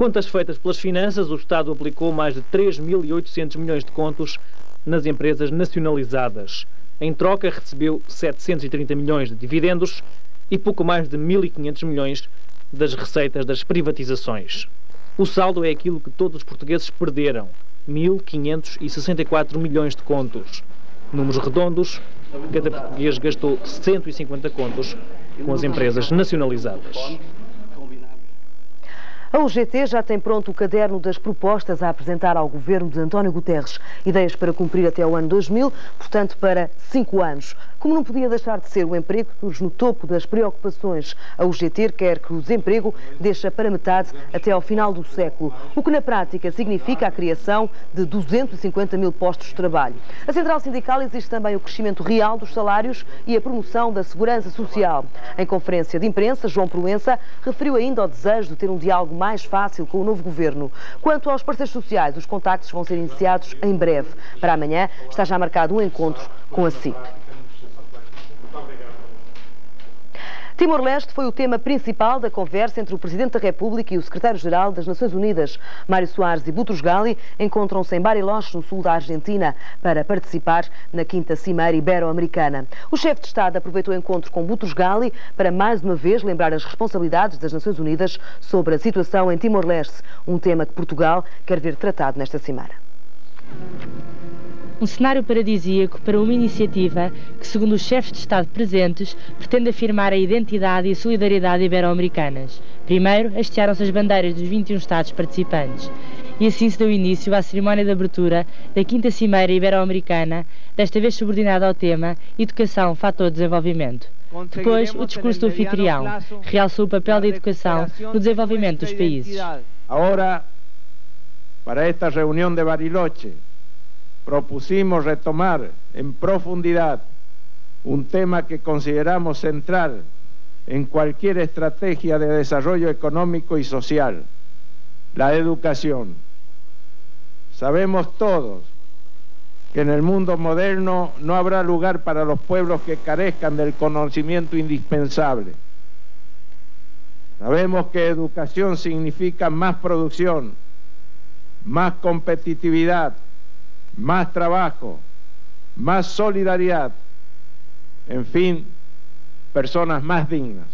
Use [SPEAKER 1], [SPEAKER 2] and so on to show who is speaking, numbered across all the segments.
[SPEAKER 1] Contas feitas pelas finanças, o Estado aplicou mais de 3.800 milhões de contos nas empresas nacionalizadas. Em troca, recebeu 730 milhões de dividendos e pouco mais de 1.500 milhões das receitas das privatizações. O saldo é aquilo que todos os portugueses perderam, 1.564 milhões de contos. Números redondos, cada português gastou 150 contos com as empresas nacionalizadas.
[SPEAKER 2] A UGT já tem pronto o caderno das propostas a apresentar ao governo de António Guterres. Ideias para cumprir até o ano 2000, portanto para 5 anos. Como não podia deixar de ser, o emprego surge no topo das preocupações. A UGT quer que o desemprego deixe para metade até ao final do século, o que na prática significa a criação de 250 mil postos de trabalho. A Central Sindical exige também o crescimento real dos salários e a promoção da segurança social. Em conferência de imprensa, João Proença referiu ainda o desejo de ter um diálogo mais fácil com o novo governo. Quanto aos parceiros sociais, os contactos vão ser iniciados em breve. Para amanhã está já marcado um encontro com a CIP. Timor-Leste foi o tema principal da conversa entre o Presidente da República e o Secretário-Geral das Nações Unidas. Mário Soares e Boutros Ghali encontram-se em Bariloche, no sul da Argentina, para participar na 5ª Cimeira Ibero-Americana. O chefe de Estado aproveitou o encontro com Boutros Ghali para, mais uma vez, lembrar as responsabilidades das Nações Unidas sobre a situação em Timor-Leste, um tema que Portugal quer ver tratado nesta cimeira.
[SPEAKER 3] Um cenário paradisíaco para uma iniciativa que, segundo os chefes de Estado presentes, pretende afirmar a identidade e a solidariedade ibero-americanas. Primeiro, hastearam-se as bandeiras dos 21 Estados participantes. E assim se deu início à cerimónia de abertura da 5ª Cimeira Ibero-Americana, desta vez subordinada ao tema Educação, Fator de Desenvolvimento. Depois, o discurso do anfitrião realçou o papel da educação no desenvolvimento dos países.
[SPEAKER 4] Agora, para esta reunião de Bariloche, propusimos retomar en profundidad un tema que consideramos central en cualquier estrategia de desarrollo económico y social, la educación. Sabemos todos que en el mundo moderno no habrá lugar para los pueblos que carezcan del conocimiento indispensable. Sabemos que educación significa más producción, más competitividad, más trabajo, más solidaridad, en fin, personas más dignas.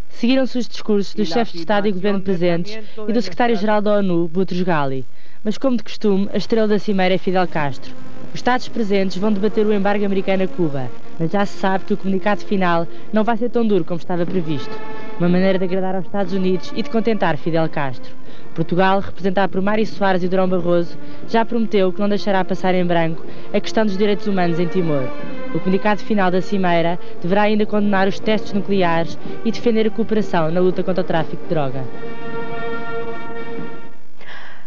[SPEAKER 3] Seguiram-se os discursos dos chefes de Estado e Governo presentes e do secretário-geral da ONU, Boutros Ghali. Mas, como de costume, a estrela da cimeira é Fidel Castro. Os Estados presentes vão debater o embargo americano a Cuba, mas já se sabe que o comunicado final não vai ser tão duro como estava previsto. Uma maneira de agradar aos Estados Unidos e de contentar Fidel Castro. Portugal, representado por Mário Soares e Durão Barroso, já prometeu que não deixará passar em branco a questão dos direitos humanos em Timor. O comunicado final da cimeira deverá ainda condenar os testes nucleares e defender a cooperação na luta contra o tráfico de droga.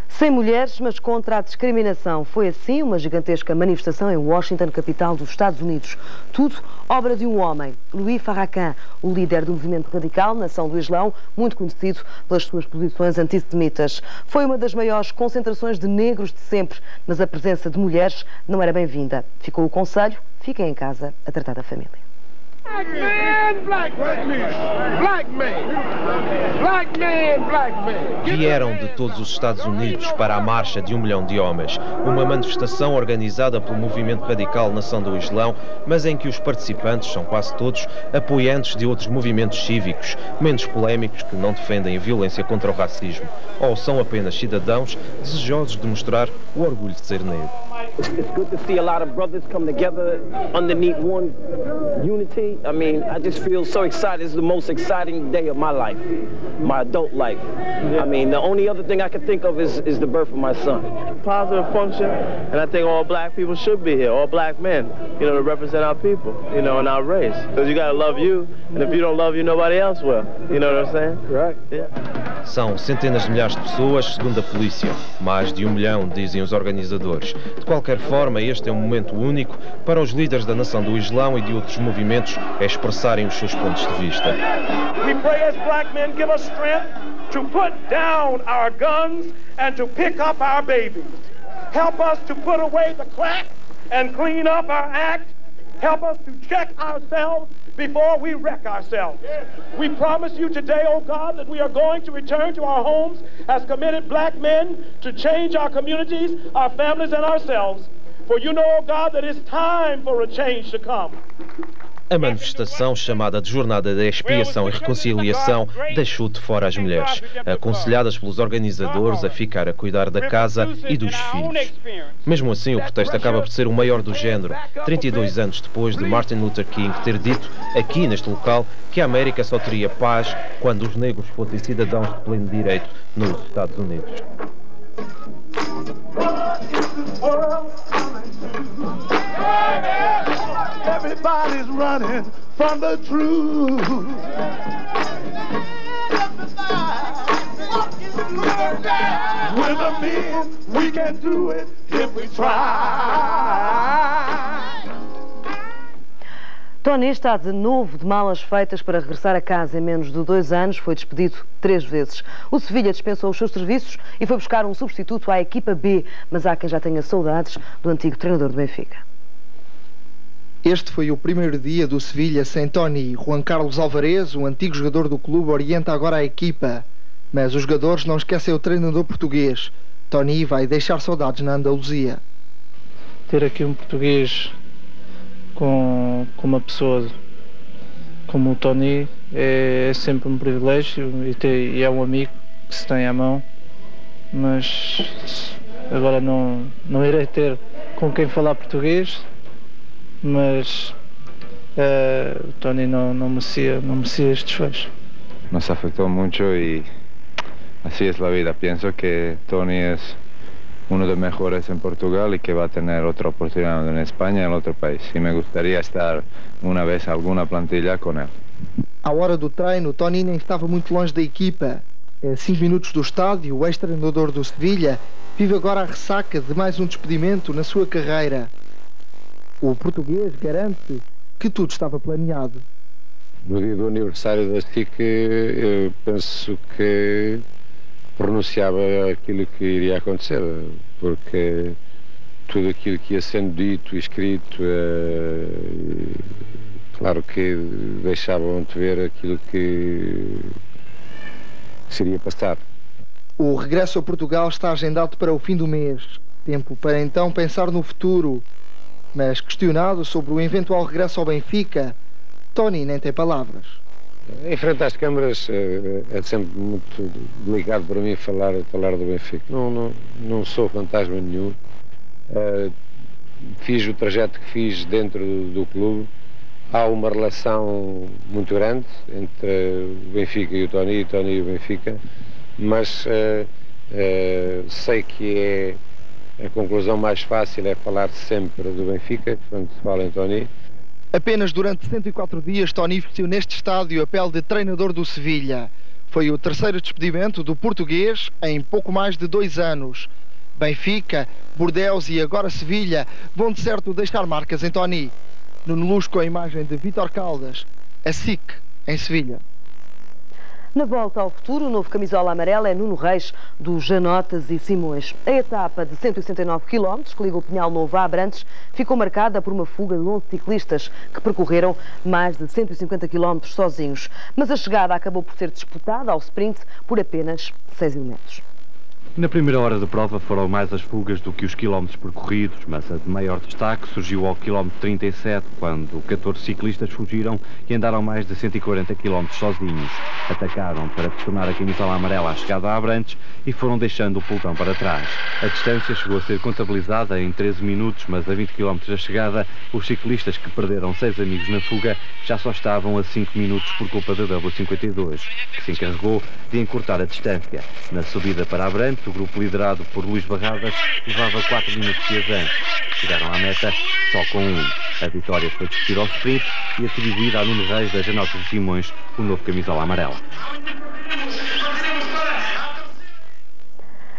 [SPEAKER 2] Sem mulheres, mas contra a discriminação. Foi assim uma gigantesca manifestação em Washington, capital dos Estados Unidos. Tudo obra de um homem, Louis Farrakhan, o líder do movimento radical Nação do Islão, muito conhecido pelas suas posições antissemitas. Foi uma das maiores concentrações de negros de sempre, mas a presença de mulheres não era bem-vinda. Ficou o conselho, fiquem em casa a tratar da família.
[SPEAKER 5] Black man, black man, black man, black man, black man.
[SPEAKER 6] Vieram de todos os Estados Unidos para a Marcha de 1 milhão de homens, uma manifestação organizada pelo movimento radical Nação do Islão, mas em que os participantes são quase todos apoiantes de outros movimentos cívicos, menos polémicos, que não defendem a violência contra o racismo, ou são apenas cidadãos desejosos de mostrar o orgulho de ser negro.
[SPEAKER 7] It's good to see a lot of brothers come together underneath one unity. I mean, I just feel so excited. This is the most exciting day of my life, my adult life. I mean, the only other thing I can think of is the birth of my son.
[SPEAKER 8] Positive function, and I think all black people should be here, all black men, you know, to represent our people, you know, and our race. Because you got to love you, and if you don't love you, nobody else will. You know what I'm saying?
[SPEAKER 5] Right.
[SPEAKER 8] Yeah.
[SPEAKER 6] São centenas de milhares de pessoas, segundo a polícia. Mais de 1 milhão, dizem os organizadores. De qualquer forma, este é um momento único para os líderes da Nação do Islão e de outros movimentos expressarem os seus pontos de vista.
[SPEAKER 5] We pray as black men, give us strength to put down our guns and to pick up our babies. Help us to put away the crack and clean up our act. Help us to check ourselves before we wreck ourselves. We promise you today, oh God, that we are going to return to our homes as committed black men to change our communities, our families, and ourselves. For you know, oh God, that it's time for a change to come.
[SPEAKER 6] A manifestação, chamada de Jornada da Expiação e Reconciliação, deixou de fora as mulheres, aconselhadas pelos organizadores a ficar a cuidar da casa e dos filhos. Mesmo assim, o protesto acaba por ser o maior do género, 32 anos depois de Martin Luther King ter dito, aqui neste local, que a América só teria paz quando os negros fossem cidadãos de pleno direito nos Estados Unidos.
[SPEAKER 9] Everybody's running from the truth. We're the men, we can do it if we try.
[SPEAKER 2] Tony está de novo de malas feitas para regressar a casa em menos de 2 anos. Foi despedido 3 vezes. O Sevilha dispensou os seus serviços e foi buscar um substituto à equipa B, mas há quem já tenha saudades do antigo treinador do Benfica.
[SPEAKER 10] Este foi o primeiro dia do Sevilha sem Tony. Juan Carlos Alvarez, um antigo jogador do clube, orienta agora a equipa. Mas os jogadores não esquecem o treinador português. Tony vai deixar saudades na Andaluzia.
[SPEAKER 11] Ter aqui um português com uma pessoa como o Tony é sempre um privilégio e é um amigo que se tem à mão. Mas agora não irei ter com quem falar português. Mas o Tony não merecia estes fechos.
[SPEAKER 12] Nos afectó mucho y así es la vida. Pienso que Tony es uno de los mejores en Portugal y que va a tener otra oportunidad en España y en otro país. Y me gustaría estar una vez en alguna plantilla con él.
[SPEAKER 10] À hora do treino, Tony nem estava muito longe da equipa. A 5 minutos do estádio, o ex-treinador do Sevilha vive agora a ressaca de mais um despedimento na sua carreira. O português garante que tudo estava planeado.
[SPEAKER 13] No dia do aniversário da STIC, eu penso que pronunciava aquilo que iria acontecer, porque tudo aquilo que ia sendo dito e escrito, claro que deixavam de ver aquilo que seria passar.
[SPEAKER 10] O regresso a Portugal está agendado para o fim do mês. Tempo para então pensar no futuro. Mas questionado sobre o eventual regresso ao Benfica, Tony nem tem palavras.
[SPEAKER 13] Em frente às câmaras é sempre muito delicado para mim falar do Benfica. Não sou fantasma nenhum. Fiz o trajeto que fiz dentro do clube. Há uma relação muito grande entre o Benfica e o Tony e o Benfica, mas sei que a conclusão mais fácil é falar sempre do Benfica, quando se fala em Tony.
[SPEAKER 10] Apenas durante 104 dias, Tony vestiu neste estádio a pele de treinador do Sevilha. Foi o terceiro despedimento do português em pouco mais de 2 anos. Benfica, Bordeaux e agora Sevilha vão de certo deixar marcas em Tony. Nuno Luz com a imagem de Vítor Caldas, a SIC, em Sevilha.
[SPEAKER 2] Na volta ao futuro, o novo camisola amarela é Nuno Reis, dos Janotas e Simões. A etapa de 169 km, que liga o Pinhal Novo a Abrantes, ficou marcada por uma fuga de 11 ciclistas que percorreram mais de 150 km sozinhos. Mas a chegada acabou por ser disputada ao sprint por apenas 6 elementos.
[SPEAKER 14] Na primeira hora da prova foram mais as fugas do que os quilómetros percorridos, mas a de maior destaque surgiu ao quilómetro 37, quando 14 ciclistas fugiram e andaram mais de 140 km sozinhos. Atacaram para pressionar a camisola amarela à chegada a Abrantes e foram deixando o pelotão para trás. A distância chegou a ser contabilizada em 13 minutos, mas a 20 km da chegada, os ciclistas que perderam 6 amigos na fuga já só estavam a 5 minutos por culpa da W52, que se encarregou de encurtar a distância. Na subida para Abrantes, o grupo liderado por Luís Barradas levava 4 minutos de avanço. Chegaram à meta só com 1. A vitória foi discutida ao sprint e atribuída a Nuno Reis da Janotas e Simões, o novo camisola amarela.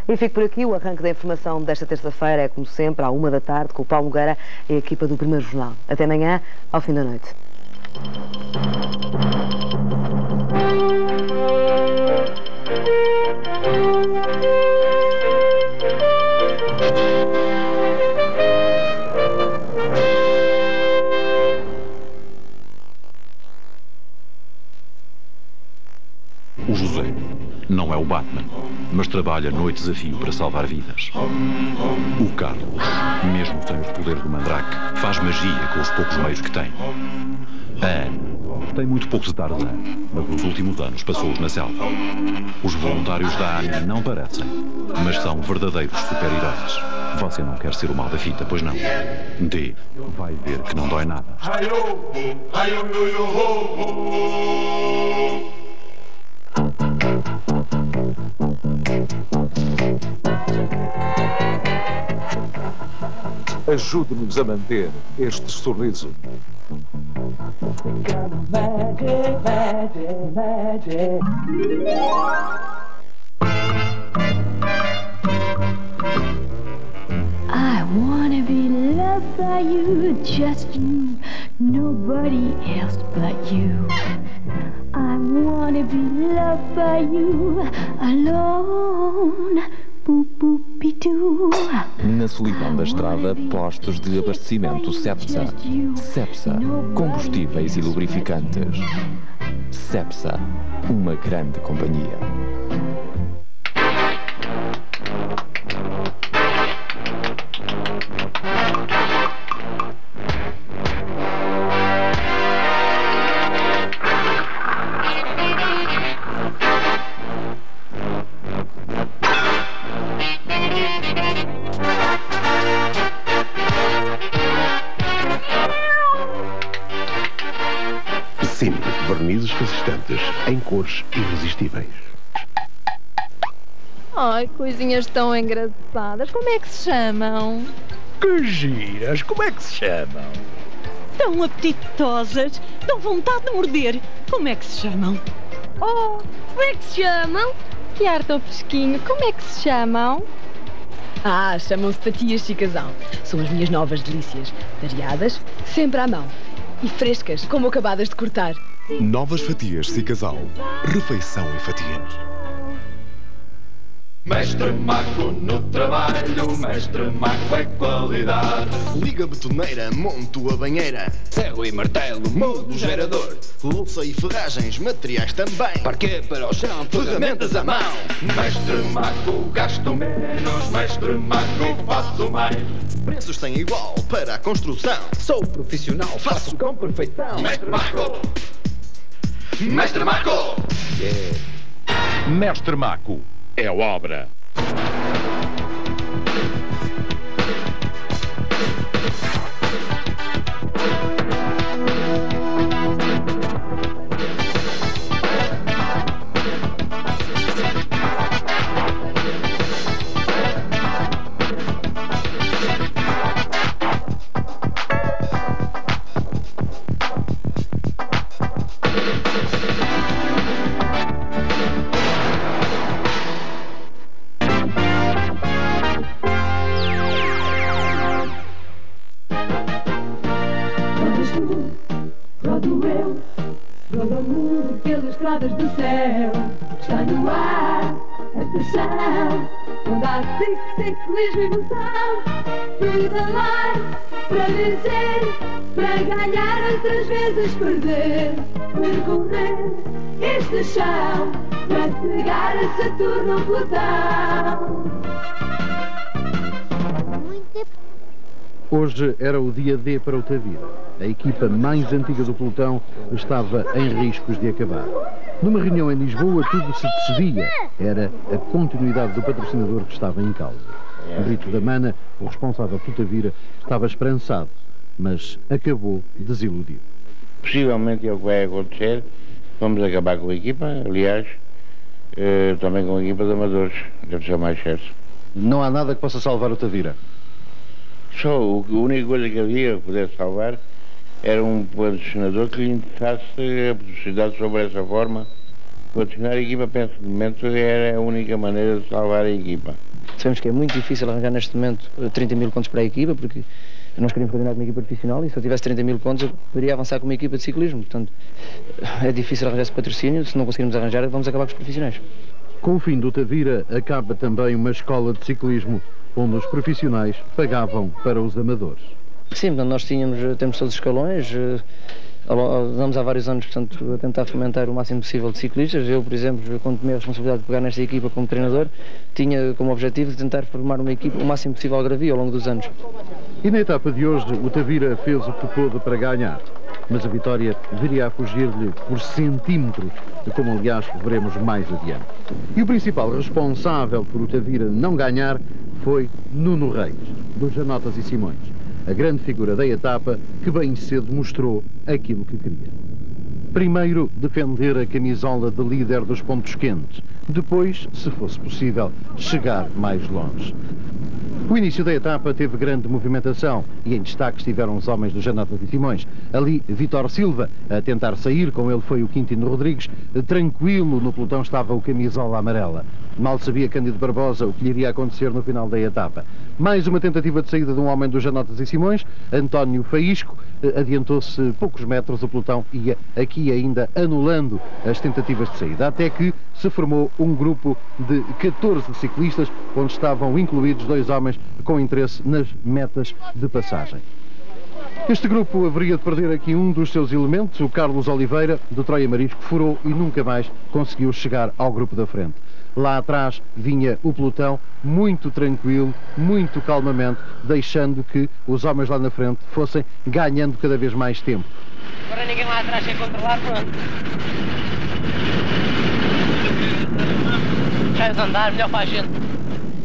[SPEAKER 2] E fico por aqui. O arranque da informação desta terça-feira é, como sempre, à 1 da tarde, com o Paulo Nogueira e a equipa do Primeiro Jornal. Até amanhã, ao fim da noite.
[SPEAKER 15] Batman, mas trabalha noites a fio para salvar vidas. O Carlos, mesmo sem os poderes do Mandrake, faz magia com os poucos meios que tem. A Ana tem muito poucos de Tarzan, mas nos últimos anos passou-os na selva. Os voluntários da ANI não parecem, mas são verdadeiros super-heróis. Você não quer ser o mal da fita, pois não? D. Vai ver que não dói nada.
[SPEAKER 16] Ajude-nos a manter este sorriso.
[SPEAKER 17] I wanna be loved by you, just you, nobody else but you. I wanna be loved by you, alone.
[SPEAKER 18] Na solidão da estrada, postos de abastecimento Cepsa. Cepsa, combustíveis e lubrificantes. Cepsa, uma grande companhia.
[SPEAKER 19] Sim, vernizes resistentes em cores irresistíveis.
[SPEAKER 20] Ai, coisinhas tão engraçadas. Como é que se chamam?
[SPEAKER 19] Que giras! Como é que se chamam?
[SPEAKER 21] Tão apetitosas. Dão vontade de morder. Como é que se chamam?
[SPEAKER 20] Oh, como é que se chamam? Que ar tão fresquinho. Como é que se chamam?
[SPEAKER 22] Ah, chamam-se fatias de casal. São as minhas novas delícias. Variadas, sempre à mão. E frescas, como acabadas de cortar.
[SPEAKER 19] Novas fatias de casal. Refeição e fatias.
[SPEAKER 9] Mestre Maco no trabalho, Mestre Maco é qualidade.
[SPEAKER 23] Liga a betoneira, monto a banheira.
[SPEAKER 24] Ferro e martelo, mudo o gerador.
[SPEAKER 23] Louça e ferragens, materiais também.
[SPEAKER 24] Parquet para o chão, ferramentas à mão.
[SPEAKER 9] Mestre Maco, gasto menos, Mestre Maco, faço mais.
[SPEAKER 23] Preços têm igual para a construção.
[SPEAKER 24] Sou profissional, faço com perfeição.
[SPEAKER 9] Mestre Maco! Mestre Maco!
[SPEAKER 19] Yeah. Mestre Maco é a obra.
[SPEAKER 17] Rodo eu, rodo o mundo pelas estradas do céu. Está no ar a paixão, onde há ciclismo e emoção. Pedalar para vencer, para ganhar outras vezes perder. Percorrer este chão, para chegar a Saturno ou Plutão.
[SPEAKER 25] Hoje era o dia D para o Tavira. A equipa mais antiga do pelotão estava em riscos de acabar. Numa reunião em Lisboa, tudo se decidia. Era a continuidade do patrocinador que estava em causa. O Rito da Mana, o responsável pelo Tavira, estava esperançado, mas acabou desiludido.
[SPEAKER 26] Possivelmente é o que vai acontecer. Vamos acabar com a equipa, aliás, também com a equipa de amadores. Deve ser mais certo.
[SPEAKER 25] Não há nada que possa salvar o Tavira?
[SPEAKER 26] Só a única coisa que havia que pudesse salvar era um patrocinador que lhe interessasse a publicidade sobre essa forma. Patrocinar a equipa, penso que no momento era a única maneira de salvar a equipa.
[SPEAKER 27] Sabemos que é muito difícil arranjar neste momento 30 mil contos para a equipa, porque nós queríamos continuar com uma equipa profissional e se eu tivesse 30 mil contos eu poderia avançar com uma equipa de ciclismo. Portanto, é difícil arranjar esse patrocínio. Se não conseguirmos arranjar, vamos acabar com os profissionais.
[SPEAKER 25] Com o fim do Tavira, acaba também uma escola de ciclismo, onde os profissionais pagavam para os amadores.
[SPEAKER 27] Sim, portanto, nós temos todos os escalões, andamos há vários anos, portanto, a tentar fomentar o máximo possível de ciclistas. Eu, por exemplo, quando tomei a responsabilidade de pegar nesta equipa como treinador, tinha como objetivo de tentar formar uma equipa o máximo possível algarvia ao longo dos anos.
[SPEAKER 25] E na etapa de hoje, o Tavira fez o que pôde para ganhar, mas a vitória viria a fugir-lhe por centímetros, como aliás veremos mais adiante. E o principal responsável por o Tavira não ganhar foi Nuno Reis, dos Janotas e Simões, a grande figura da etapa que bem cedo mostrou aquilo que queria. Primeiro, defender a camisola de líder dos pontos quentes. Depois, se fosse possível, chegar mais longe. O início da etapa teve grande movimentação e em destaque estiveram os homens do Janotas e Simões. Ali, Vítor Silva a tentar sair, com ele foi o Quintino Rodrigues. Tranquilo no pelotão estava o camisola amarela. Mal sabia Cândido Barbosa o que lhe iria acontecer no final da etapa. Mais uma tentativa de saída de um homem dos Janotas e Simões, António Faísco, adiantou-se poucos metros, o pelotão ia aqui ainda anulando as tentativas de saída, até que se formou um grupo de 14 ciclistas, onde estavam incluídos 2 homens com interesse nas metas de passagem. Este grupo haveria de perder aqui um dos seus elementos, o Carlos Oliveira, do Troia Marisco, furou e nunca mais conseguiu chegar ao grupo da frente. Lá atrás vinha o pelotão, muito tranquilo, muito calmamente, deixando que os homens lá na frente fossem ganhando cada vez mais tempo.
[SPEAKER 1] Agora ninguém lá atrás sem controlar, pronto. Queres andar, melhor para a gente.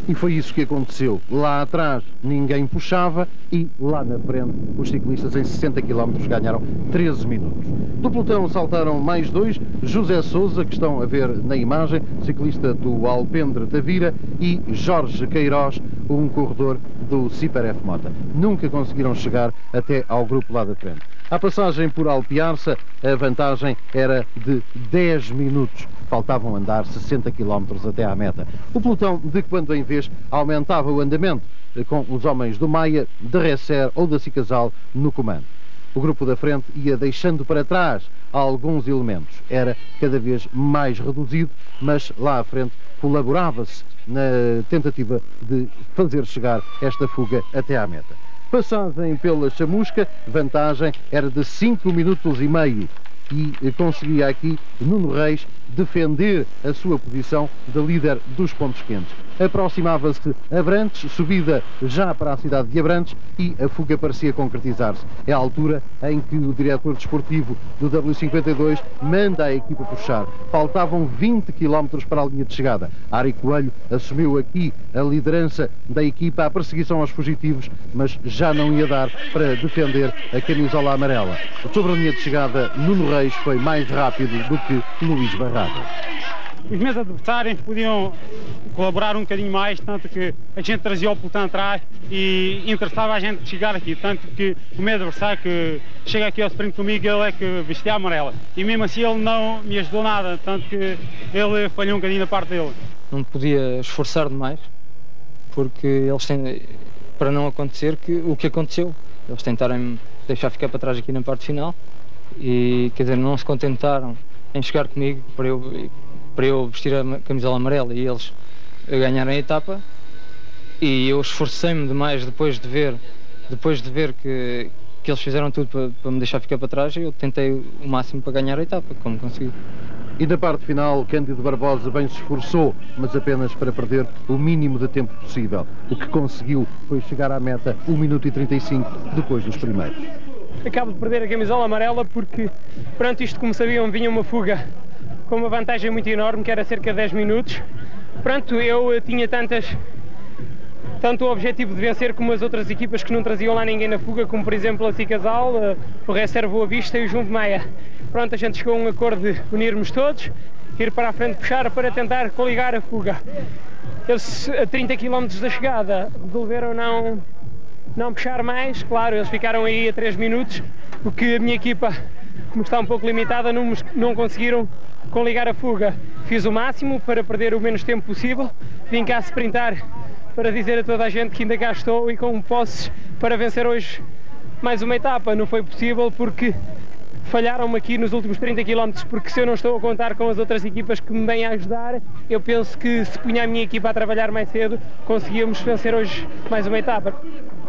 [SPEAKER 25] E foi isso que aconteceu. Lá atrás ninguém puxava e lá na frente os ciclistas em 60 km ganharam 13 minutos. Do pelotão saltaram mais 2, José Sousa, que estão a ver na imagem, ciclista do Alpendre Tavira, e Jorge Queiroz, um corredor do Ciper F Mota. Nunca conseguiram chegar até ao grupo lá da frente. À passagem por Alpiarça, a vantagem era de 10 minutos. Faltavam andar 60 km até à meta. O pelotão, de quando em vez, aumentava o andamento, com os homens do Maia, de Resser ou da Cicasal no comando. O grupo da frente ia deixando para trás alguns elementos. Era cada vez mais reduzido, mas lá à frente colaborava-se na tentativa de fazer chegar esta fuga até à meta. Passagem pela Chamusca, vantagem era de 5 minutos e meio e conseguia aqui Nuno Reis defender a sua posição de líder dos pontos quentes. Aproximava-se Abrantes, subida já para a cidade de Abrantes, e a fuga parecia concretizar-se. É a altura em que o diretor desportivo do W52 manda a equipa puxar. Faltavam 20 km para a linha de chegada. Ari Coelho assumiu aqui a liderança da equipa, a perseguição aos fugitivos, mas já não ia dar para defender a camisola amarela. Sobre a linha de chegada, Nuno Reis foi mais rápido do que Luís Barrada.
[SPEAKER 3] Os meus adversários podiam colaborar um bocadinho mais, tanto que a gente trazia o pelotão atrás e interessava a gente chegar aqui, tanto que o meu adversário que chega aqui ao sprint comigo, ele é que vestia a amarela. E mesmo assim ele não me ajudou nada, tanto que ele falhou um bocadinho da parte dele.
[SPEAKER 27] Não podia esforçar demais, porque eles têm, para não acontecer o que aconteceu. Eles tentaram me deixar ficar para trás aqui na parte final e, quer dizer, não se contentaram em chegar comigo para eu vestir a camisola amarela e eles ganharam a etapa, e eu esforcei-me demais depois de ver que eles fizeram tudo para me deixar ficar para trás, e eu tentei o máximo para ganhar a etapa, como consegui.
[SPEAKER 25] E na parte final, Cândido Barbosa bem se esforçou, mas apenas para perder o mínimo de tempo possível. O que conseguiu foi chegar à meta 1 minuto e 35 depois dos primeiros.
[SPEAKER 3] Acabo de perder a camisola amarela porque, perante isto, como sabiam, vinha uma fuga com uma vantagem muito enorme, que era cerca de 10 minutos. Pronto, eu tinha tanto o objetivo de vencer como as outras equipas que não traziam lá ninguém na fuga, como por exemplo a Cicasal, o Resser Boa Vista e o João de Maia. Pronto, a gente chegou a um acordo de unirmos todos, ir para a frente puxar para tentar coligar a fuga. Eles, a 30 km da chegada, resolveram não puxar mais. Claro, eles ficaram aí a 3 minutos, porque a minha equipa, como está um pouco limitada, não conseguiram coligar a fuga. Fiz o máximo para perder o menos tempo possível, vim cá sprintar para dizer a toda a gente que ainda cá estou e com posses para vencer hoje mais uma etapa. Não foi possível porque falharam-me aqui nos últimos 30 km, porque se eu não estou a contar com as outras equipas que me vêm a ajudar, eu penso que se punha a minha equipa a trabalhar mais cedo, conseguíamos vencer hoje mais uma etapa.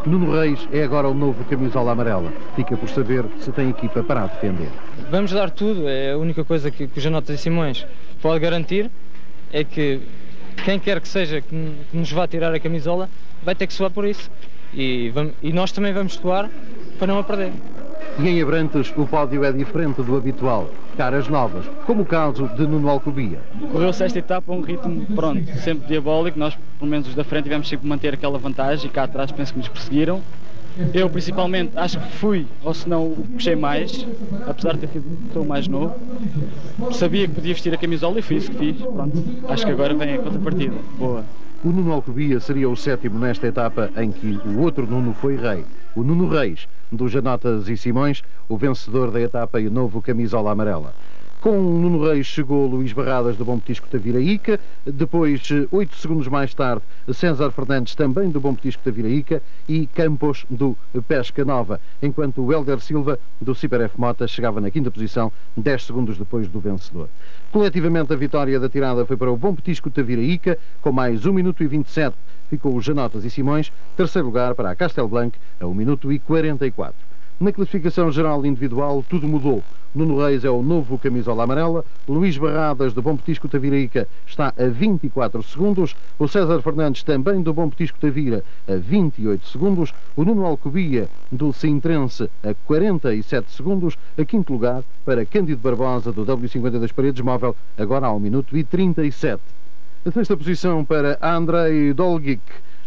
[SPEAKER 25] Nuno Reis é agora o novo camisola amarela. Fica por saber se tem equipa para a defender.
[SPEAKER 4] Vamos dar tudo, é a única coisa que o Janotas e Simões pode garantir, é que quem quer que seja que nos vá tirar a camisola vai ter que suar por isso. E nós também vamos suar para não a perder.
[SPEAKER 25] E em Abrantes o pódio é diferente do habitual. Caras novas, como o caso de Nuno Alcobiya.
[SPEAKER 5] Correu-se esta etapa a um ritmo, pronto, sempre diabólico. Nós, pelo menos os da frente, tivemos sempre manter aquela vantagem e cá atrás penso que nos perseguiram. Eu, principalmente, acho que fui, ou se não, puxei mais, apesar de ter sido o mais novo. Sabia que podia vestir a camisola e fiz isso que fiz. Pronto, acho que agora vem a contrapartida. Boa.
[SPEAKER 25] O Nuno Alcobiya seria o 7º nesta etapa em que o outro Nuno foi rei. O Nuno Reis, do Janotas e Simões, o vencedor da etapa e o novo camisola amarela. Com o Nuno Reis chegou Luís Barradas do Bom Petisco Taviraíca, depois, 8 segundos mais tarde, César Fernandes também do Bom Petisco Taviraíca e Campos do Pesca Nova, enquanto o Hélder Silva do Super F Motas chegava na 5ª posição, 10 segundos depois do vencedor. Coletivamente a vitória da tirada foi para o Bom Petisco Taviraíca, com mais 1 minuto e 27. Ficou o Janotas e Simões, terceiro lugar para a Castel Blanc, a 1 minuto e 44. Na classificação geral individual, tudo mudou. Nuno Reis é o novo camisola amarela, Luís Barradas, do Bom Petisco Taviraíca, está a 24 segundos, o César Fernandes, também do Bom Petisco Tavira, a 28 segundos, o Nuno Alcobiya, do Sintrense, a 47 segundos, a 5º lugar para Cândido Barbosa, do W50 das Paredes Móvel, agora a 1 minuto e 37. A 6ª posição para Andrei Dolgic,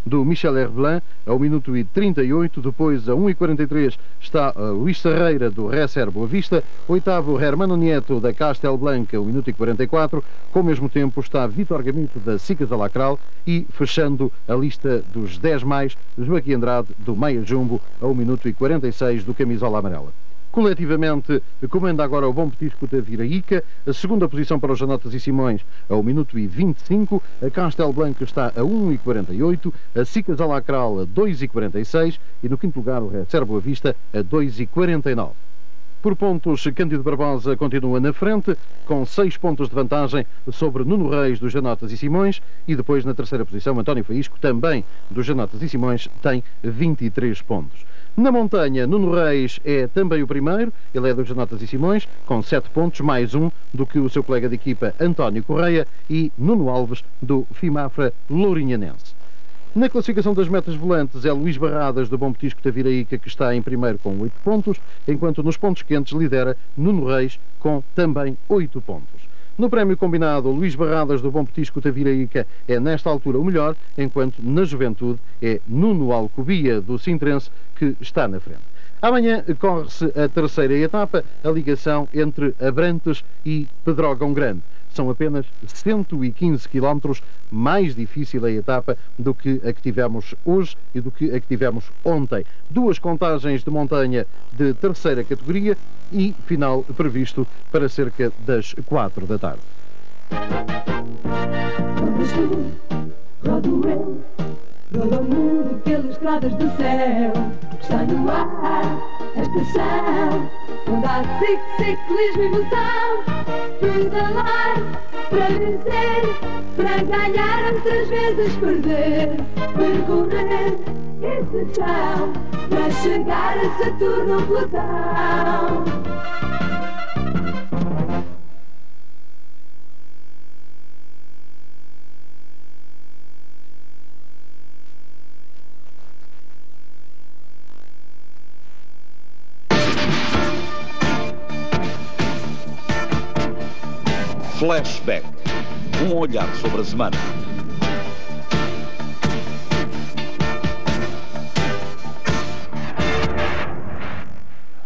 [SPEAKER 25] do Michel Herbelin, a 1 minuto e 38, depois a 1 e 43 está Luís Serreira, do Recer Boa Vista, 8º Hermano Nieto, da Castel Blanc, a 1 minuto e 44, com o mesmo tempo está Vítor Gamito, da Sicas da Lacral, e fechando a lista dos 10 mais, Joaquim Andrade, do Meia Jumbo, a 1 minuto e 46 do camisola amarela. Coletivamente, comanda agora o Bom Petisco Taviraíca, a 2ª posição para os Janotas e Simões a 1 minuto e 25, a Castel Blanc está a 1 e 48, a Sicas Alacral a 2 e 46 e no 5º lugar o Recer Boa Vista a 2 e 49. Por pontos, Cândido Barbosa continua na frente, com 6 pontos de vantagem sobre Nuno Reis, dos Janotas e Simões, e depois na 3ª posição António Faísco, também dos Janotas e Simões, tem 23 pontos. Na montanha, Nuno Reis é também o primeiro, ele é dos Janotas e Simões, com 7 pontos, mais 1 do que o seu colega de equipa António Correia e Nuno Alves, do Fimafra Lourinhanense. Na classificação das metas volantes é Luís Barradas, do Bom Petisco Taviraíca, que está em primeiro com 8 pontos, enquanto nos pontos quentes lidera Nuno Reis com também 8 pontos. No prémio combinado, Luís Barradas, do Bom Petisco Taviraíca, é nesta altura o melhor, enquanto na juventude é Nuno Alcobiya, do Sintrense, que está na frente. Amanhã corre-se a 3ª etapa, a ligação entre Abrantes e Pedrógão Grande. São apenas 115 km, mais difícil a etapa do que a que tivemos hoje e do que a que tivemos ontem. 2 contagens de montanha de 3ª categoria e final previsto para cerca das 4 da tarde.
[SPEAKER 17] Roda o mundo pelas estradas do céu. Está no ar a estação onde há ciclismo e emoção. Pedalar para vencer, para ganhar, outras vezes perder. Percorrer esse chão para chegar a Saturno ou Plutão.
[SPEAKER 15] Flashback. Um olhar sobre a semana.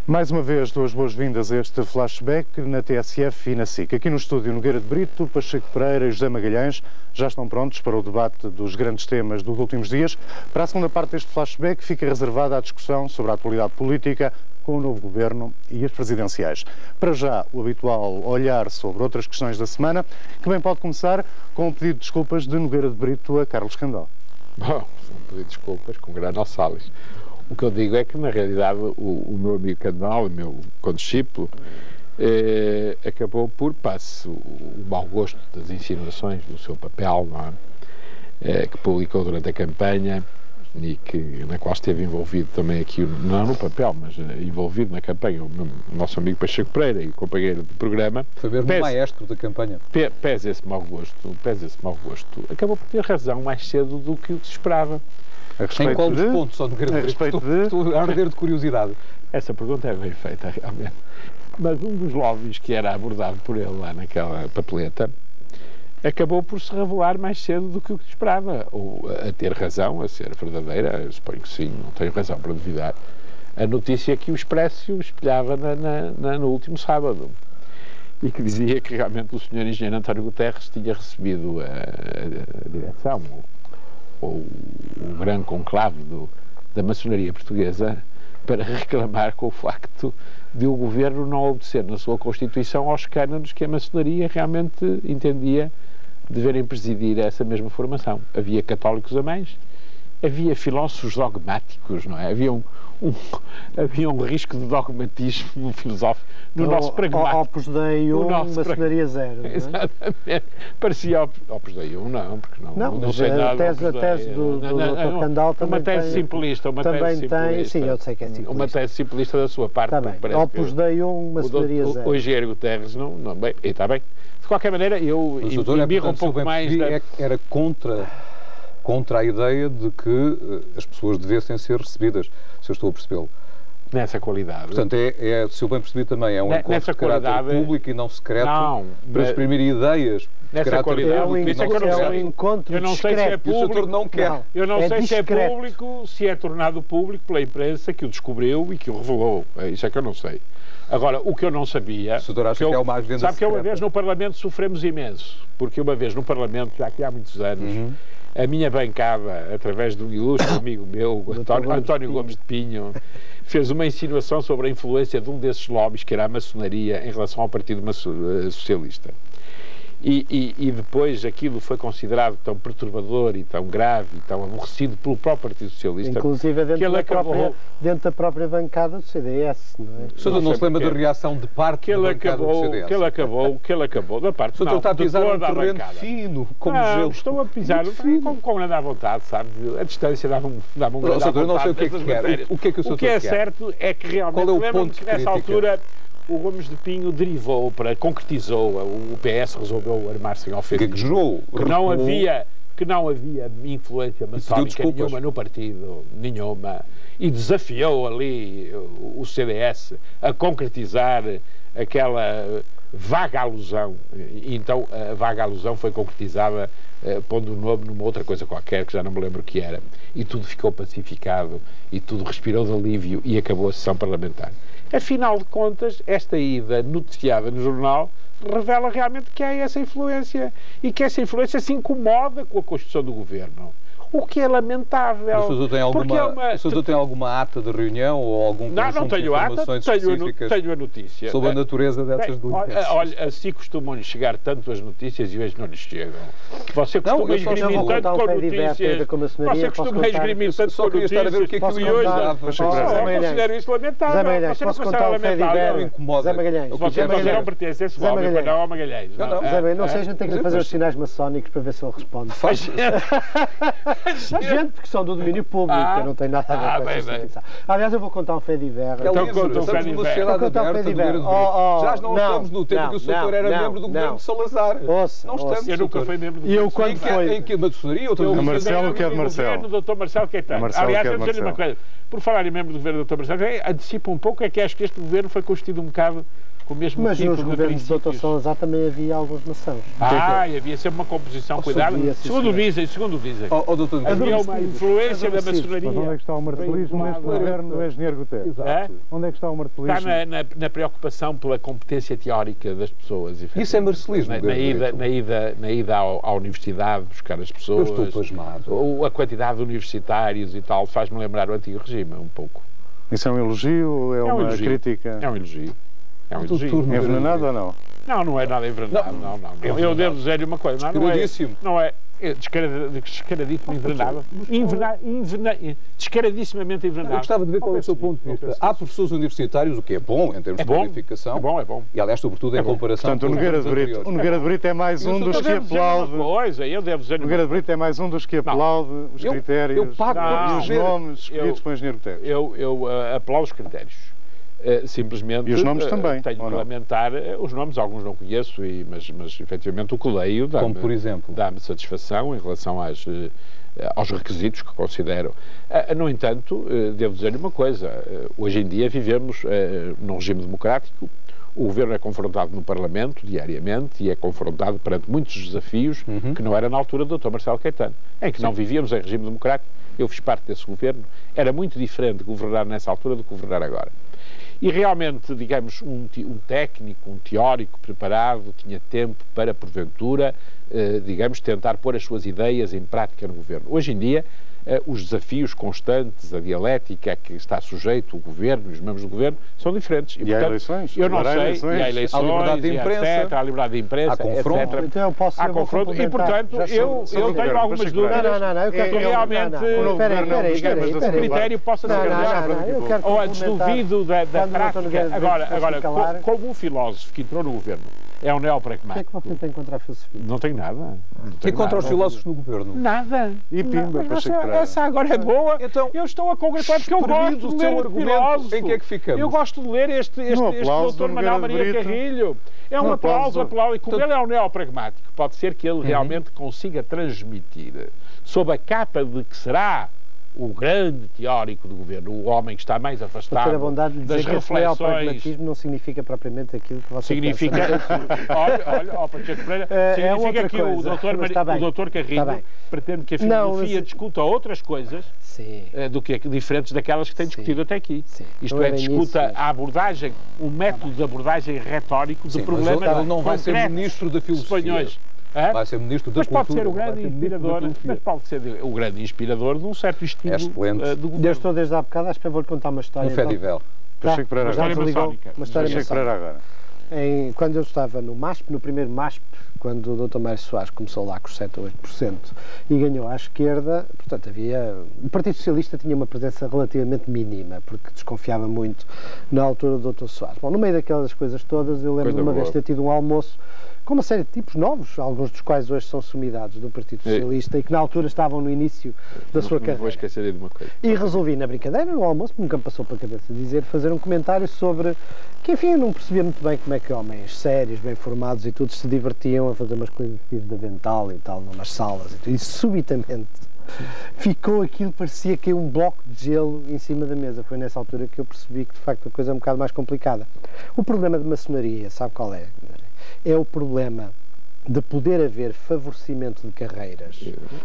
[SPEAKER 6] Mais uma vez, dou as boas-vindas a este flashback na TSF e na SIC. Aqui no estúdio Nogueira de Brito, Pacheco Pereira e José Magalhães já estão prontos para o debate dos grandes temas dos últimos dias. Para a segunda parte deste flashback fica reservada a discussão sobre a atualidade política com o novo governo e as presidenciais. Para já, o habitual olhar sobre outras questões da semana, que bem pode começar com o pedido de desculpas de Nogueira de Brito a Carlos Candal.
[SPEAKER 7] Bom, um pedido de desculpas com grande Salles. O que eu digo é que, na realidade, o meu amigo Candal, o meu condiscípulo, acabou por, passe o mau gosto das insinuações do seu papel, não é? Que publicou durante a campanha, e na qual esteve envolvido também aqui, não no papel, mas envolvido na campanha, o nosso amigo Pacheco Pereira e companheiro do programa.
[SPEAKER 2] Foi mesmo o maestro da campanha.
[SPEAKER 7] Pese esse mau gosto, acabou por ter razão mais cedo do que o que se esperava.
[SPEAKER 2] Em qual dos pontos, só no estou a arder de curiosidade.
[SPEAKER 7] Essa pergunta é bem feita, realmente. Mas um dos lobbies que era abordado por ele lá naquela papeleta acabou por se revelar mais cedo do que o que esperava, ou a ter razão, a ser verdadeira, eu suponho que sim, não tenho razão para duvidar, a notícia que o Expresso espelhava no último sábado, e que dizia que realmente o Sr. Engenheiro António Guterres tinha recebido a direção, ou o grande conclave da maçonaria portuguesa, para reclamar com o facto de o governo não obedecer na sua Constituição aos cânones que a maçonaria realmente entendia deverem presidir essa mesma formação. Havia católicos a mais, havia filósofos dogmáticos, não é? Havia um risco de dogmatismo filosófico no nosso pragmático.
[SPEAKER 8] Opus Dei 1, maçonaria 0. Não é?
[SPEAKER 7] Exatamente. Parecia Opus Dei 1, não, porque não sei nada.
[SPEAKER 8] A tese do Dr. Candal também
[SPEAKER 7] uma tese simplista.
[SPEAKER 8] Sim, eu sei que é simplista.
[SPEAKER 7] Uma tese simplista da sua parte.
[SPEAKER 8] Opus Dei 1, maçonaria 0.
[SPEAKER 7] O engenheiro Guterres, não, bem, está bem. De qualquer maneira, eu embirro um pouco mais...
[SPEAKER 2] Era contra a ideia de que as pessoas devessem ser recebidas, se eu estou a percebê-lo.
[SPEAKER 7] Nessa qualidade.
[SPEAKER 2] Portanto, se eu bem percebi também, é um encontro de caráter público e não secreto, para exprimir ideias de caráter público.
[SPEAKER 8] É um encontro
[SPEAKER 7] eu não sei se é público,
[SPEAKER 2] o não quer.
[SPEAKER 7] Eu não sei se é público, se é tornado público pela imprensa que o descobriu e que o revelou. Isso é que eu não sei. Agora, o que eu não sabia... Sabe que uma vez no Parlamento sofremos imenso, porque uma vez no Parlamento, já que há muitos anos, a minha bancada, através de um ilustre amigo meu, António Gomes de Pinho, fez uma insinuação sobre a influência de um desses lobbies, que era a maçonaria, em relação ao Partido Socialista. E depois aquilo foi considerado tão perturbador e tão grave e tão aborrecido pelo próprio Partido Socialista.
[SPEAKER 8] Inclusive dentro da própria bancada do CDS, não é?
[SPEAKER 2] O senhor não se lembra da reação de parte da bancada do CDS?
[SPEAKER 7] Que ele acabou da parte
[SPEAKER 2] não, está a pisar um terreno fino, como gelo.
[SPEAKER 7] Estou a pisar com nada à vontade, sabe? A distância dá-me um grande à vontade.
[SPEAKER 2] Eu não sei o que é que quer. O que é
[SPEAKER 7] certo é que realmente, lembro-me que nessa altura o Gomes de Pinho concretizou, o PS resolveu armar-se em ofensiva.
[SPEAKER 2] Que gerou?
[SPEAKER 7] Que não havia influência maçónica nenhuma no partido, e desafiou ali o CDS a concretizar aquela vaga alusão. E então a vaga alusão foi concretizada pondo o nome numa outra coisa qualquer, que já não me lembro o que era. E tudo ficou pacificado, e tudo respirou de alívio, e acabou a sessão parlamentar. Afinal de contas, esta ida noticiada no jornal revela realmente que há essa influência, e que essa influência se incomoda com a Constituição do Governo. O que é lamentável.
[SPEAKER 2] O senhor tem alguma ata de reunião ou algum conjunto de informações específicas?
[SPEAKER 7] Tenho a notícia.
[SPEAKER 2] Sobre a natureza dessas diligencias?
[SPEAKER 7] Olha, assim costumam-lhes chegar tanto as notícias e hoje não lhes chegam. Você costuma esgrimir tanto com notícias. Você costuma esgrimir tanto com notícias.
[SPEAKER 2] Estar a ver o que é que
[SPEAKER 7] e hoje eu considero isso lamentável. Você não considera lamentável?
[SPEAKER 8] Zé Magalhães.
[SPEAKER 7] Você não pertence a esse lobby, mas não ao Magalhães.
[SPEAKER 8] Zé Magalhães, não sei, a gente tem que fazer os sinais maçónicos para ver se ele responde. Gente, porque são do domínio público, eu não tenho nada a ver com essa situação. Aliás, eu vou contar um fé de Iver.
[SPEAKER 2] Então conta um fé de Iver. Já não estamos no tempo que o senhor era membro do governo de Salazar. Não estamos.
[SPEAKER 7] Eu nunca fui membro do governo.
[SPEAKER 8] E eu quando foi...
[SPEAKER 2] Em que maçonaria?
[SPEAKER 6] Marcelo, que é de Marcelo.
[SPEAKER 7] O Dr. Marcelo Caetano. Aliás, eu dizer-lhe uma coisa. Por falar em membro do governo do Dr. Marcelo, antecipa um pouco, é que acho que este governo foi constituído um bocado com o mesmo
[SPEAKER 8] mas
[SPEAKER 7] tipo
[SPEAKER 8] nos governos do Dr. Salazar também havia alguns maçãos.
[SPEAKER 7] E havia sempre uma composição cuidada. Segundo dizem. Havia uma influência da maçonaria.
[SPEAKER 6] Mas onde é que está o martelismo neste governo do engenheiro Guterres? Onde é que está o martelismo?
[SPEAKER 7] Está na preocupação pela competência teórica das pessoas.
[SPEAKER 2] Isso é marcelismo?
[SPEAKER 7] Na ida à universidade, buscar as pessoas.
[SPEAKER 2] Eu estou pasmado.
[SPEAKER 7] Ou a quantidade de universitários e tal, faz-me lembrar o antigo regime, um pouco.
[SPEAKER 6] Isso é um elogio ou é uma crítica?
[SPEAKER 7] É um elogio. É um elogio.
[SPEAKER 6] Envenenado ou não?
[SPEAKER 7] Não é nada envenenado. Não. Eu devo dizer-lhe uma coisa. Não é
[SPEAKER 10] Descaradíssimo envenenado. Descaradissimamente envenenado.
[SPEAKER 2] Eu gostava de ver qual é o seu ponto de vista. Há professores universitários, o que é bom em termos de qualificação.
[SPEAKER 10] É bom.
[SPEAKER 2] E, aliás, sobretudo em comparação
[SPEAKER 6] com os anteriores. O Nogueira de Brito é mais um dos que aplaude. O Nogueira de Brito é mais um dos que aplaude os critérios e os nomes escolhidos pelo engenheiro Guterres.
[SPEAKER 10] Eu aplaudo os critérios. Simplesmente
[SPEAKER 6] e os nomes também,
[SPEAKER 10] tenho que lamentar os nomes, alguns não conheço, mas efetivamente o que leio dá-me satisfação em relação aos requisitos que considero. No entanto, devo dizer-lhe uma coisa, hoje em dia vivemos num regime democrático, o Governo é confrontado no Parlamento diariamente e é confrontado perante muitos desafios que não era na altura do Dr. Marcelo Caetano, em que não vivíamos em regime democrático. Eu fiz parte desse Governo, era muito diferente governar nessa altura do que governar agora. E realmente, digamos, um técnico, um teórico preparado, tinha tempo para, porventura, digamos, tentar pôr as suas ideias em prática no Governo. Hoje em dia, os desafios constantes, a dialética a que está sujeito o Governo e os membros do Governo são diferentes.
[SPEAKER 6] E há eleições.
[SPEAKER 10] Eu não sei, e há eleições,
[SPEAKER 2] há liberdade de imprensa,
[SPEAKER 10] etc, há liberdade de imprensa,
[SPEAKER 2] há confronto.
[SPEAKER 10] etc.
[SPEAKER 8] Então eu posso
[SPEAKER 10] há confronto e, portanto, eu tenho algumas dúvidas que realmente o critério possa ser cambiado. Ou antes duvido da prática. Agora, como um filósofo que entrou no Governo é um neopragmático.
[SPEAKER 8] O que é que você tem contra a filosofia?
[SPEAKER 10] Não tenho nada.
[SPEAKER 2] E contra os filósofos no Governo?
[SPEAKER 10] Nada.
[SPEAKER 6] E pimba,
[SPEAKER 10] essa agora é boa.
[SPEAKER 2] Então,
[SPEAKER 10] eu estou a congregar porque eu gosto de ler filósofo.
[SPEAKER 2] Em que é que ficamos?
[SPEAKER 10] Eu gosto de ler este doutor Manuel Maria Carrilho. É um aplauso. E como ele é um neopragmático, pode ser que ele realmente consiga transmitir, sob a capa de que será o grande teórico do Governo, o homem que está mais afastado
[SPEAKER 8] ter a bondade de dizer
[SPEAKER 10] das reflexões.
[SPEAKER 8] Que o pragmatismo não significa propriamente aquilo que você
[SPEAKER 10] significa, olha, Pacheco Pereira, significa que o doutor Carrilho pretende que a filosofia discuta outras coisas do que diferentes daquelas que tem discutido até aqui. Isto é, discuta a abordagem, um método de abordagem retórico de problemas concretos.
[SPEAKER 2] Ele não vai ser ministro da filosofia. Vai ser ministro da Cultura.
[SPEAKER 10] Mas pode ser o grande inspirador, mas pode ser o grande inspirador de um certo estilo do governo.
[SPEAKER 8] Eu estou desde há bocado, acho que eu vou-lhe contar uma história.
[SPEAKER 2] Um Fedivel.
[SPEAKER 6] Pacheco Pereira agora.
[SPEAKER 8] Quando eu estava no MASP, no primeiro MASP, quando o Dr. Mário Soares começou lá com os 7 ou 8% e ganhou à esquerda, portanto o Partido Socialista tinha uma presença relativamente mínima, porque desconfiava muito na altura do Dr. Soares. Bom, no meio daquelas coisas todas, eu lembro de uma vez ter tido um almoço com uma série de tipos novos, alguns dos quais hoje são sumidades do Partido Socialista e que na altura estavam no início da sua carreira.
[SPEAKER 10] Não vou esquecer de uma coisa.
[SPEAKER 8] E resolvi, na brincadeira, no almoço, nunca me passou pela cabeça fazer um comentário sobre que, enfim, eu não percebia muito bem como é que homens sérios, bem formados e tudo se divertiam a fazer umas coisas vestidas de avental e tal, numas salas e tudo. E subitamente ficou aquilo, parecia que um bloco de gelo em cima da mesa. Foi nessa altura que eu percebi que, de facto, a coisa é um bocado mais complicada. O problema de maçonaria, sabe qual é? É o problema de poder haver favorecimento de carreiras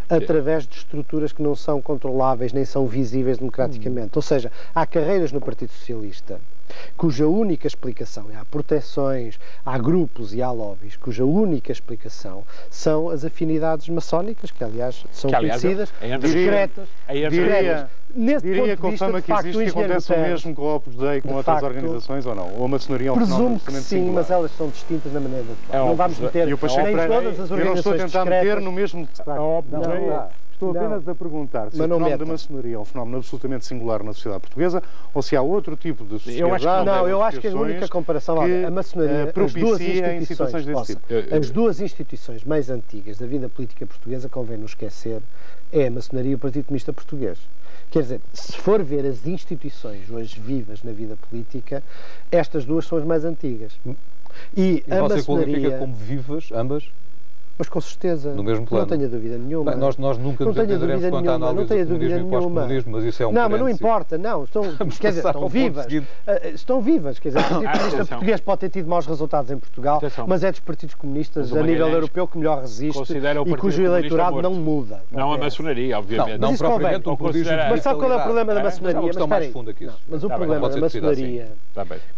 [SPEAKER 8] através de estruturas que não são controláveis nem são visíveis democraticamente. Ou seja, há carreiras no Partido Socialista cuja única explicação há proteções, há grupos e há lobbies cuja única explicação são as afinidades maçónicas, que aliás são conhecidas, discretas.
[SPEAKER 6] Diria com a fama que existe que acontece o mesmo com o Opus Dei e com outras organizações ou não? Ou a maçonaria é um fenómeno absolutamente singular?
[SPEAKER 8] Sim, mas elas são distintas na maneira de atuar. Não vamos meter nem todas as organizações discretas.
[SPEAKER 6] Eu não estou a tentar meter no mesmo... Estou apenas a perguntar se o fenómeno da maçonaria é um fenómeno absolutamente singular na sociedade portuguesa ou se há outro tipo de sociedade.
[SPEAKER 8] Eu acho que a única comparação é a maçonaria
[SPEAKER 6] propicia em situações desse tipo.
[SPEAKER 8] As duas instituições mais antigas da vida política portuguesa, convém não esquecer, é a maçonaria e o Partido Comunista Português. Quer dizer, se for ver as instituições hoje vivas na vida política, estas duas são as mais antigas.
[SPEAKER 2] E a você qualifica como vivas, ambas?
[SPEAKER 8] Mas com certeza,
[SPEAKER 2] no mesmo plano.
[SPEAKER 8] Não tenho dúvida nenhuma.
[SPEAKER 2] Bem, nós nunca nos entenderemos quanto à análise do comunismo e pós-comunismo, mas isso é um
[SPEAKER 8] Não, mas não importa, não. Quer dizer, estão vivas. Estão vivas, quer dizer, o Partido Comunista Português pode ter tido maus resultados em Portugal, mas é dos partidos comunistas a nível europeu que melhor resiste e cujo eleitorado não muda.
[SPEAKER 10] Não a maçonaria, obviamente.
[SPEAKER 2] Não propriamente um comunismo.
[SPEAKER 8] Mas sabe qual é o problema da maçonaria? Mas o problema da maçonaria,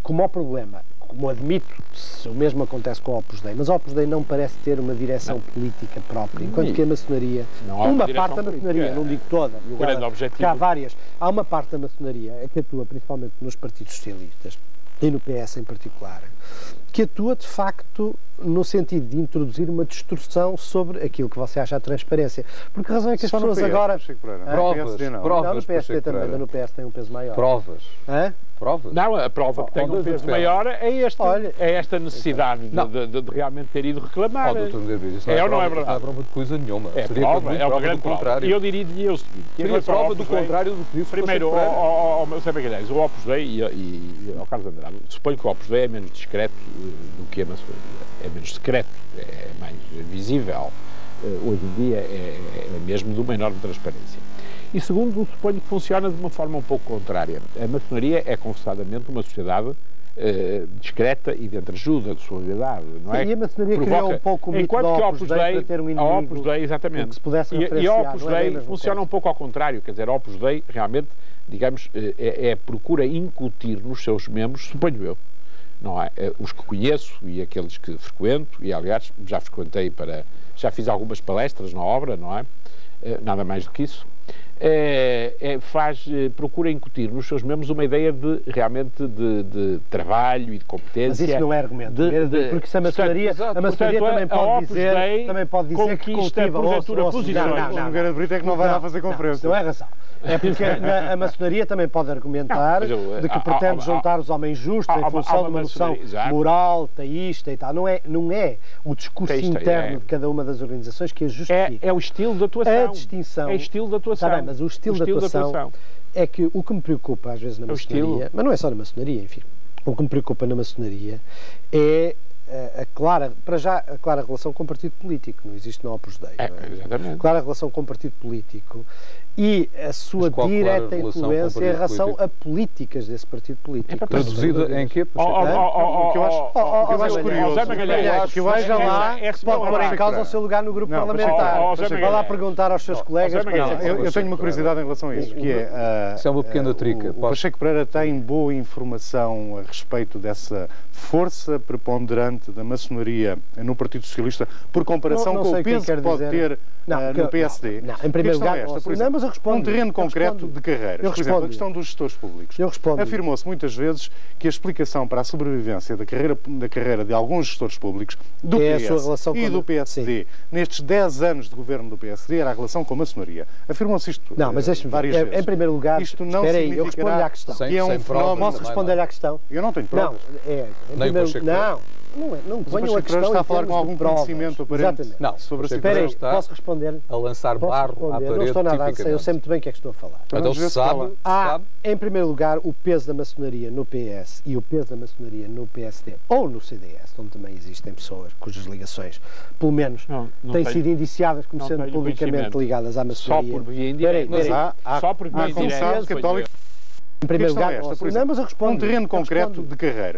[SPEAKER 8] como é o problema, como admito, o mesmo acontece com o Opus Dei, mas o Opus Dei não parece ter uma direção política própria, enquanto que a maçonaria, uma parte da maçonaria, não digo toda, porque há várias, há uma parte da maçonaria que atua principalmente nos partidos socialistas e no PS em particular, que atua de facto no sentido de introduzir uma distorção sobre aquilo que você acha a transparência. Por que razão é que as pessoas agora...
[SPEAKER 2] Provas,
[SPEAKER 8] não, no PSD também, mas no PS tem um peso maior.
[SPEAKER 2] Provas. Provas?
[SPEAKER 10] Não, a prova que tem um peso maior é esta necessidade de realmente ter ido reclamar.
[SPEAKER 2] Isso não é verdade. Não é prova de coisa nenhuma.
[SPEAKER 10] É uma grande prova. E eu diria-lhe o seguinte...
[SPEAKER 2] Seria prova do contrário do que disse.
[SPEAKER 10] Primeiro, ao meu Sr. Magalhães, o Opus Dei e ao Carlos Andrade, suponho que o Opus Dei é menos discreto do que a maçonaria. É menos secreto, é mais visível. Hoje em dia é mesmo de uma enorme transparência. E segundo, suponho que funciona de uma forma um pouco contrária. A maçonaria é confessadamente uma sociedade discreta e de entreajuda, de solidariedade, não é?
[SPEAKER 8] E a maçonaria criou um pouco o mito do Opus Dei para ter um inimigo,
[SPEAKER 10] a Opus Dei, exatamente.
[SPEAKER 8] Que se pudesse
[SPEAKER 10] e a Opus Dei funciona um pouco ao contrário, quer dizer, a Opus Dei realmente, digamos, procura incutir nos seus membros, suponho eu, não é? Os que conheço e aqueles que frequento, e aliás já fiz algumas palestras na obra, não é? Nada mais do que isso. Procura incutir nos seus membros uma ideia realmente de trabalho e de competência.
[SPEAKER 8] Mas isso não é argumento, porque se a maçonaria também pode dizer que cultiva
[SPEAKER 10] posições.
[SPEAKER 6] O Nogueira de Brito é que não vai lá fazer conferência.
[SPEAKER 8] Não é razão. É porque a maçonaria também pode argumentar de que pretende juntar os homens justos em função de uma noção moral, teísta e tal. Não é o discurso interno de cada uma das organizações que a justifica.
[SPEAKER 10] É o estilo de atuação.
[SPEAKER 8] A distinção.
[SPEAKER 10] É o estilo de atuação.
[SPEAKER 8] Está bem, mas o estilo de atuação é que o que me preocupa às vezes na maçonaria, mas não é só na maçonaria, enfim, o que me preocupa na maçonaria é a clara relação com o partido político, não existe no Opus Dei.
[SPEAKER 10] Exatamente.
[SPEAKER 8] Clara relação com o partido político e a sua direta influência em relação a políticas desse partido político.
[SPEAKER 2] Traduzida em quê?
[SPEAKER 6] O que eu acho curioso.
[SPEAKER 8] Que veja lá, pode pôr em causa o seu lugar no grupo parlamentar. Vai lá perguntar aos seus colegas.
[SPEAKER 6] Eu tenho uma curiosidade em relação a isso, que é...
[SPEAKER 2] Isso é uma pequena trica.
[SPEAKER 6] O Pacheco Pereira tem boa informação a respeito dessa força preponderante da maçonaria no Partido Socialista, por comparação com o peso que pode ter no PSD.
[SPEAKER 8] Em primeiro lugar,
[SPEAKER 6] mas eu respondo. Um terreno concreto de carreiras. Por exemplo, a questão dos gestores públicos. Afirmou-se muitas vezes que a explicação para a sobrevivência da carreira de alguns gestores públicos do PS e do PSD nestes 10 anos de governo do PSD era a relação com a maçonaria. Afirmou-se isto várias vezes.
[SPEAKER 8] Em primeiro lugar,
[SPEAKER 6] isto não significará
[SPEAKER 8] eu respondo-lhe à questão.
[SPEAKER 6] Que é um fenómeno.
[SPEAKER 8] Posso responder-lhe à questão?
[SPEAKER 6] Eu não tenho provas.
[SPEAKER 8] Não ponho a questão
[SPEAKER 6] está a falar com algum conhecimento aparente sobre a situação.
[SPEAKER 8] Posso responder?
[SPEAKER 2] A lançar barro à parede.
[SPEAKER 8] Não estou nada a dizer, eu sei muito bem o que é que estou a falar.
[SPEAKER 2] Então se sabe.
[SPEAKER 8] Em primeiro lugar, o peso da maçonaria no PS e o peso da maçonaria no PSD ou no CDS, onde também existem pessoas cujas ligações, pelo menos, têm sido indiciadas como sendo publicamente ligadas à maçonaria.
[SPEAKER 10] Só por via indireta.
[SPEAKER 6] Só por via indireta.
[SPEAKER 8] Em primeiro lugar,
[SPEAKER 6] um terreno concreto de carreiras.